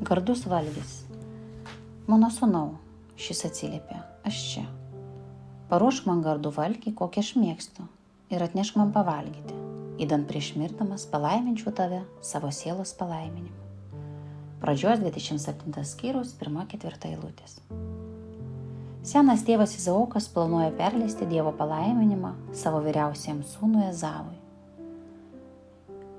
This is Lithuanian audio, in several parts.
Gardus valgis. Mano sūnau, šis atsiliepė, aš čia. Paruošk man gardų valgį, kokį aš mėgstu, ir atnešk man pavalgyti. Įdant prieš mirdamas palaiminčiau tave savo sielos palaiminimu. Pradžios 27 skyriaus 1-4 eilutės. Senas tėvas Izaokas planuoja perleisti Dievo palaiminimą savo vyriausiajam sūnui Ezavui.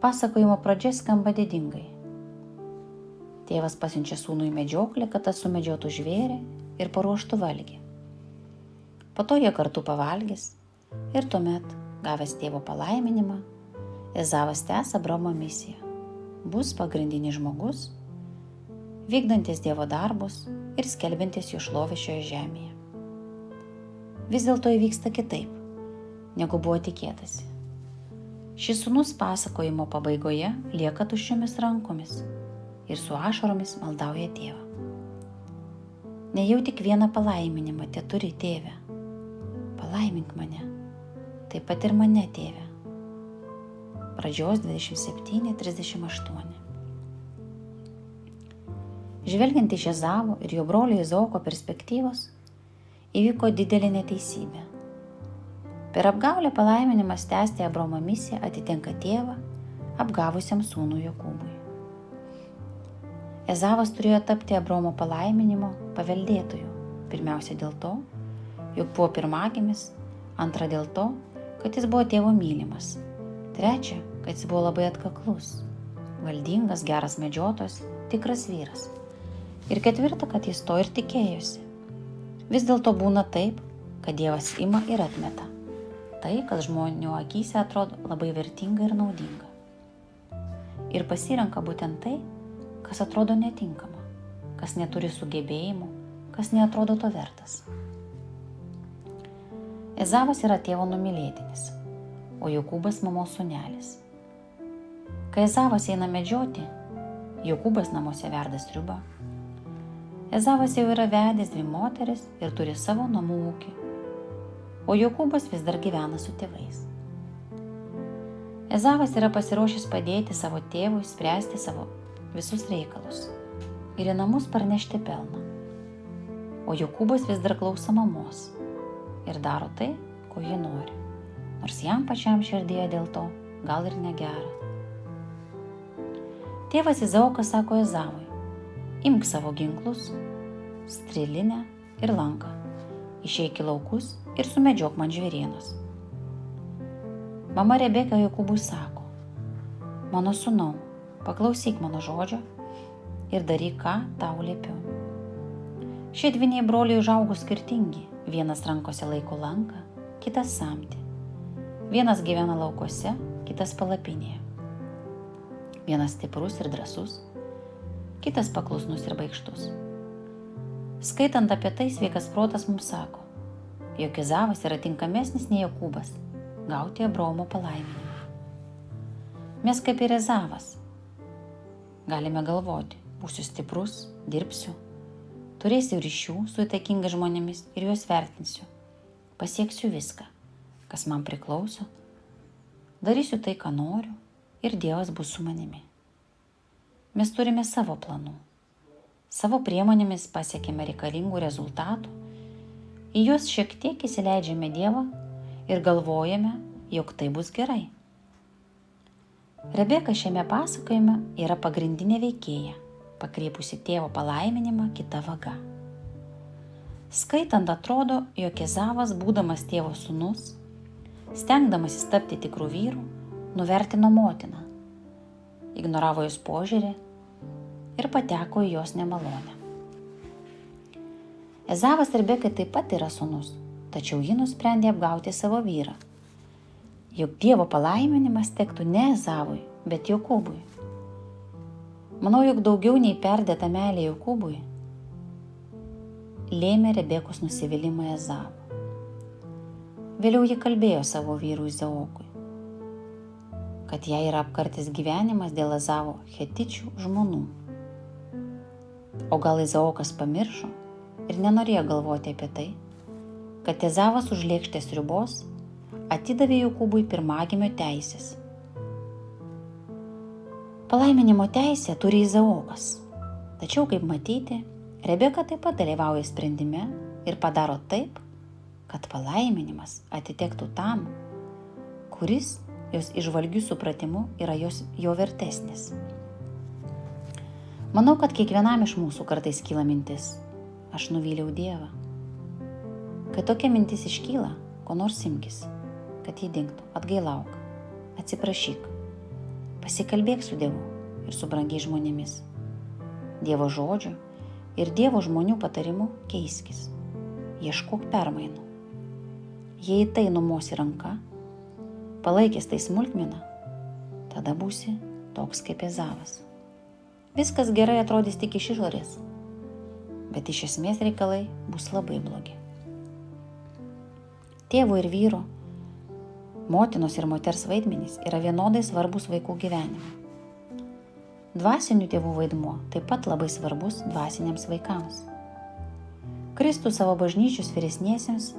Pasakojimo pradžia skamba didingai. Tėvas pasiunčia sūnui medžioklę, kad tas sumedžiotų žvėrį ir paruoštų valgį. Po to jie kartu pavalgys ir tuomet, gavęs tėvo palaiminimą, Ezavas tęs Abraomo misiją. Bus pagrindinis žmogus, vykdantis Dievo darbus ir skelbiantis jo šlovę šioje žemėje. Vis dėlto įvyksta kitaip, negu buvo tikėtasi. Šis sūnus pasakojimo pabaigoje lieka tuščiomis rankomis ir su ašaromis maldauja tėvą. Nejau tik vieną palaiminimą teturi, tėve. Palaimink mane, taip pat ir mane, tėve. Pradžios 27-38. Žvelgiant iš Ezavo ir jo brolio Izaoko perspektyvos, įvyko didelė neteisybė. Per apgaulę palaiminimas tęsti Abraomo misiją atitenka tėvą, apgavusiam sūnų Jokūbui. Ezavas turėjo tapti Abraomo palaiminimo paveldėtoju, pirmiausia dėl to, jog buvo pirmagimis, antra dėl to, kad jis buvo tėvo mylimas, trečia, kad jis buvo labai atkaklus, valdingas, geras medžiotojas, tikras vyras, ir ketvirta, kad jis to ir tikėjosi. Vis dėlto būna taip, kad Dievas ima ir atmeta tai, kas žmonių akyse atrodo labai vertinga ir naudinga, ir pasirenka būtent tai, kas atrodo netinkama, kas neturi sugebėjimų, kas neatrodo to vertas. Ezavas yra tėvo numylėtinis, o Jokūbas mamos sūnelis. Kai Ezavas eina medžioti, Jokūbas namuose verda sriubą. Ezavas jau yra vedęs 2 moteris ir turi savo namų ūkį, o Jokūbas vis dar gyvena su tėvais. Ezavas yra pasiruošęs padėti savo tėvui spręsti savo visus reikalus ir į namus parnešti pelną, o Jokūbas vis dar klauso mamos ir daro tai, ko ji nori, nors jam pačiam širdėje dėl to gal ir negera. Tėvas Izaokas sako Ezavui, imk savo ginklus, strėlinę ir lanką, išeik į laukus ir sumedžiok man žvėrienos. Mama Rebeka Jokūbui sako, mano sūnau, paklausyk mano žodžio ir daryk, ką tau liepiu. Šie dvyniai broliai užaugo skirtingi, vienas rankose laiko lanką, kitas samtį. Vienas gyvena laukuose, kitas palapinėje. Vienas stiprus ir drąsus, kitas paklusnus ir baikštus. Skaitant apie tai, sveikas protas mums sako, jog Ezavas yra tinkamesnis nei Jokūbas gauti Abraomo palaiminimą. Mes kaip ir Ezavas galime galvoti, būsiu stiprus, dirbsiu, turėsiu ryšių su įtakingais žmonėmis ir juos vertinsiu, pasieksiu viską, kas man priklauso, darysiu tai, ką noriu ir Dievas bus su manimi. Mes turime savo planų, savo priemonėmis pasiekėme reikalingų rezultatų, į juos šiek tiek įsileidžiame Dievą ir galvojame, jog tai bus gerai. Rebeka šiame pasakojime yra pagrindinė veikėja, pakreipusi tėvo palaiminimą kita vaga. Skaitant atrodo, jog Ezavas, būdamas tėvo sūnus, stengdamasis tapti tikrų vyrų, nuvertino motiną, ignoravo jos požiūrį ir pateko į jos nemalonę. Ezavas Rebekai taip pat yra sūnus, tačiau ji nusprendė apgauti savo vyrą, jog Dievo palaiminimas tektų ne Ezavui, bet Jokūbui. Manau, jog daugiau nei perdėta meilė Jokūbui lėmė Rebekos nusivylimą Ezavu. Vėliau ji kalbėjo savo vyrui Izaokui, kad jai yra apkartęs gyvenimas dėl Ezavo hetičių žmonų. O gal Izaokas pamiršo ir nenorėjo galvoti apie tai, kad Ezavas už lėkštės sriubos atidavė Jokūbui pirmagimio teisės. Palaiminimo teisę turi Izaokas, Tačiau, kaip matyti, Rebeka taip pat dalyvauja sprendime ir padaro taip, kad palaiminimas atitektų tam, kuris jos įžvalgių supratimu yra jo vertesnis. Manau, kad kiekvienam iš mūsų kartais kyla mintis: aš nuvyliau Dievą. Kai tokia mintis iškyla, ko nors imkis, kad jį dingtų, atgailauk, atsiprašyk, pasikalbėk su Dievu ir su brangiais žmonėmis. Dievo žodžiu ir Dievo žmonių patarimu keiskis, ieškok permainų. Jei tai numosi ranka, palaikęs tai smulkmeną, tada būsi toks kaip Ezavas. Viskas gerai atrodys tik iš išorės, bet iš esmės reikalai bus labai blogi. Tėvo ir vyro, motinos ir moters vaidmenys yra vienodai svarbus vaikų gyvenime. Dvasinių tėvų vaidmuo taip pat labai svarbus dvasiniams vaikams. Kristus savo bažnyčios vyresniesiems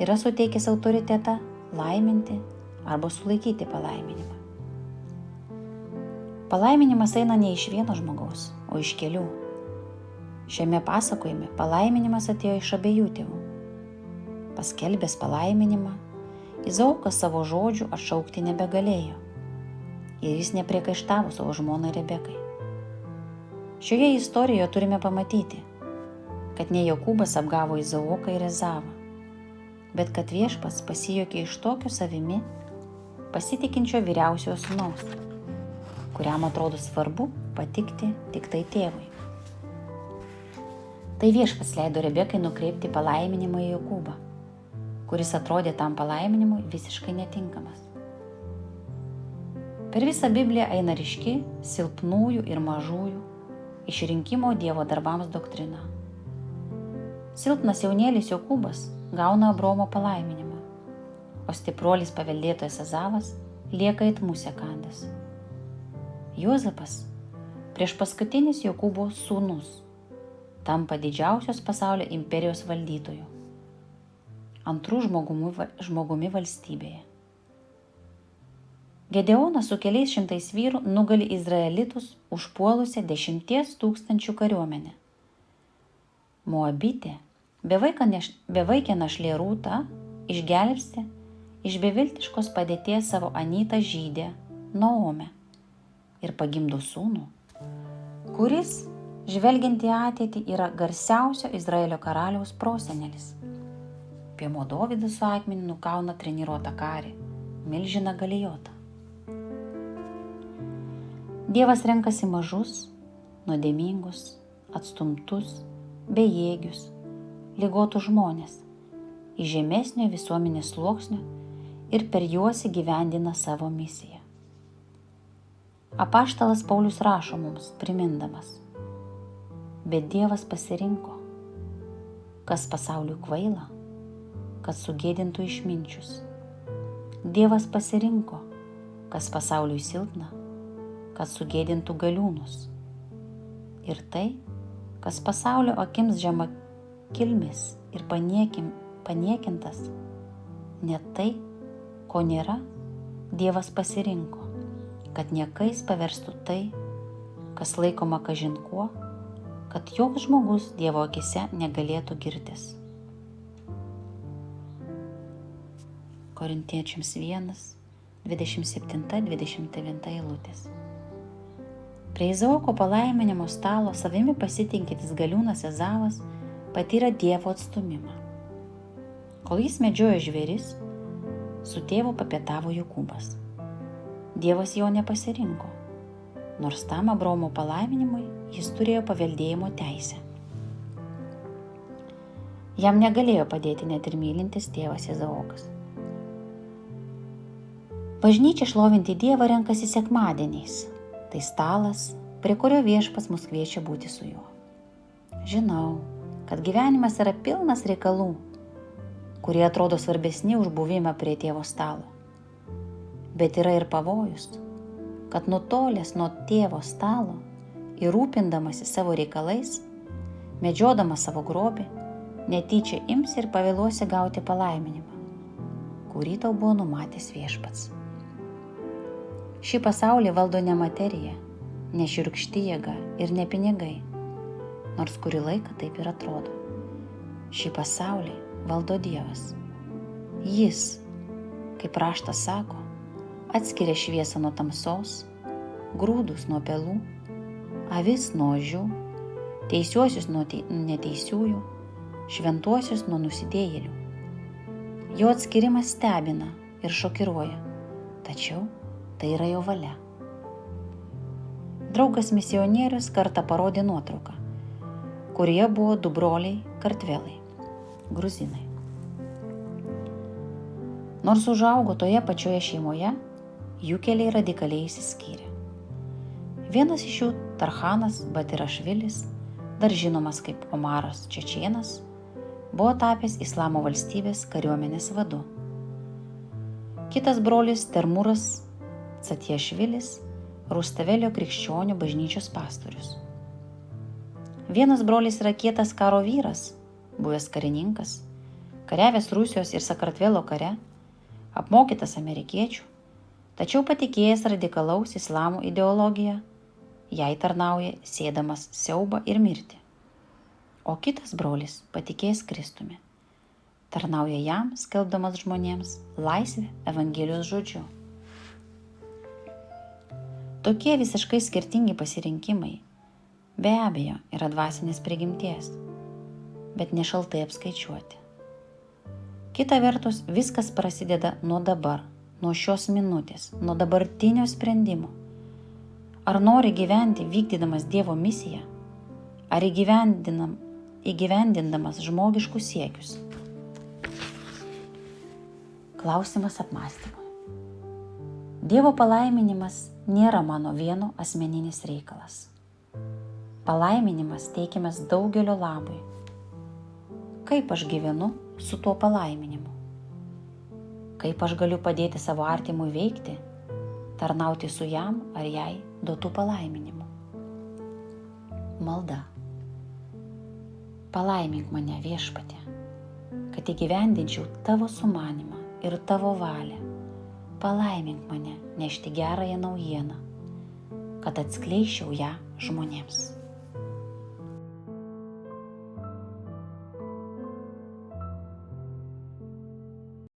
yra suteikęs autoritetą laiminti arba sulaikyti palaiminimą. Palaiminimas eina ne iš vieno žmogaus, o iš kelių. Šiame pasakojime palaiminimas atėjo iš abiejų tėvų. Paskelbęs palaiminimą, Izaokas savo žodžių atšaukti nebegalėjo ir jis nepriekaištavo savo žmonai Rebekai. Šioje istorijoje turime pamatyti, kad ne Jokūbas apgavo Izaoką ir Ezavą, bet kad Viešpats pasijuokė iš tokio savimi pasitikinčio vyriausiojo sūnaus, kuriam atrodo svarbu patikti tik tai tėvui. Tai Viešpats leido Rebekai nukreipti palaiminimą į Jokūbą, kuris atrodė tam palaiminimui visiškai netinkamas. Per visą Bibliją eina ryški silpnųjų ir mažųjų išrinkimo Dievo darbams doktrina. Silpnas jaunėlis Jokūbas gauna Abraomo palaiminimą, o stipruolis paveldėtojas Ezavas lieka it musė kandęs. Juozapas, priešpaskutinis Jokūbo sūnus, tampa didžiausios pasaulio imperijos valdytoju, antrų žmogumi valstybėje. Gedeonas su keliais šimtais vyrų nugali izraelitus užpuolusią 10 000 kariuomenę. Moabitė, bevaikė našlė Rūta, išgelbsti iš beviltiškos padėties savo anytą žydę Naomę ir pagimdo sūnų, kuris, žvelgiant į ateitį, yra garsiausio Izraelio karaliaus prosenelis. Piemo Dovydas su akmeniu nukauna treniruotą karį, milžiną Galijotą. Dievas renkasi mažus, nuodėmingus, atstumtus, bejėgius, ligotus žmonės iš žemesnio visuomenės sluoksnio ir per juos įgyvendina savo misiją. Apaštalas Paulius rašo mums, primindamas: bet Dievas pasirinko, kas pasauliui kvaila, kad sugėdintų išminčius. Dievas pasirinko, kas pasauliui silpna, kad sugėdintų galiūnus. Ir tai, kas pasaulio akims žema kilmis ir paniekintas, net tai, ko nėra, Dievas pasirinko, kad niekais paverstų tai, kas laikoma kažin kuo, kad joks žmogus Dievo akise negalėtų girtis. Korintiečiams 1, 27-29 eilutės. Prie Izaoko palaiminimo stalo savimi pasitinkintis galiūnas Ezavas patyrė Dievo atstumimą. Kol jis medžiojo žvėris, su tėvu papietavo Jokūbas. Dievas jo nepasirinko, nors tam Abraomo palaiminimui jis turėjo paveldėjimo teisę. Jam negalėjo padėti net ir mylintis tėvas Izaokas. Bažnyčia šlovinti Dievą renkasi sekmadieniais. Tai stalas, prie kurio Viešpats mus kviečia būti su juo. Žinau, kad gyvenimas yra pilnas reikalų, kurie atrodo svarbesni už buvimą prie tėvo stalo. Bet yra ir pavojus, kad nutolęs nuo tėvo stalo ir rūpindamasi savo reikalais, medžiodamas savo grobį, netyčia imsi ir pavėluosi gauti palaiminimą, kurį tau buvo numatęs Viešpats. Šį pasaulį valdo ne materija, ne šiurkšti jėga ir ne pinigai, nors kurį laiką taip ir atrodo. Šį pasaulį valdo Dievas. Jis, kaip raštas sako, atskiria šviesą nuo tamsos, grūdus nuo pelų, avis nuo ožių, teisiuosius nuo neteisiųjų, šventuosius nuo nusidėjėlių. Jo atskirimas stebina ir šokiruoja, tačiau tai yra jo valia. Draugas misionierius kartą parodė nuotrauką, kurie buvo du broliai Kartvelai, gruzinai. Nors užaugo toje pačioje šeimoje, jų keliai radikaliai išsiskyrė. Vienas iš jų, Tarhanas Batirašvilis, dar žinomas kaip Omaras Čečėnas, buvo tapęs Islamo valstybės kariuomenės vadu. Kitas brolis Termuras Catiešvilis, Rustavelio krikščionių bažnyčios pastorius. Vienas brolis yra kietas karo vyras, buvęs karininkas, kariavęs Rusijos ir Sakartvelo kare, apmokytas amerikiečių, tačiau patikėjęs radikalaus islamo ideologiją, jai tarnauja sėdamas siaubą ir mirtį. O kitas brolis, patikėjęs Kristumi, tarnauja jam, skelbdamas žmonėms laisvę Evangelijos žodžiu. Tokie visiškai skirtingi pasirinkimai be abejo yra dvasinės prigimties, bet nešaltai apskaičiuoti. Kita vertus, viskas prasideda nuo dabar, nuo šios minutės, nuo dabartinio sprendimo. Ar nori gyventi vykdydamas Dievo misiją, ar įgyvendindamas žmogiškus siekius? Klausimas apmąstymui. Dievo palaiminimas nėra mano vieno asmeninis reikalas. Palaiminimas teikiamas daugelio labui. Kaip aš gyvenu su tuo palaiminimu? Kaip aš galiu padėti savo artimui veikti, tarnauti su jam ar jai duotų palaiminimu? Malda. Palaimink mane, Viešpatie, kad įgyvendinčiau tavo sumanimą ir tavo valią. Palaimink mane nešti gerąją naujieną, kad atskleisčiau ją žmonėms.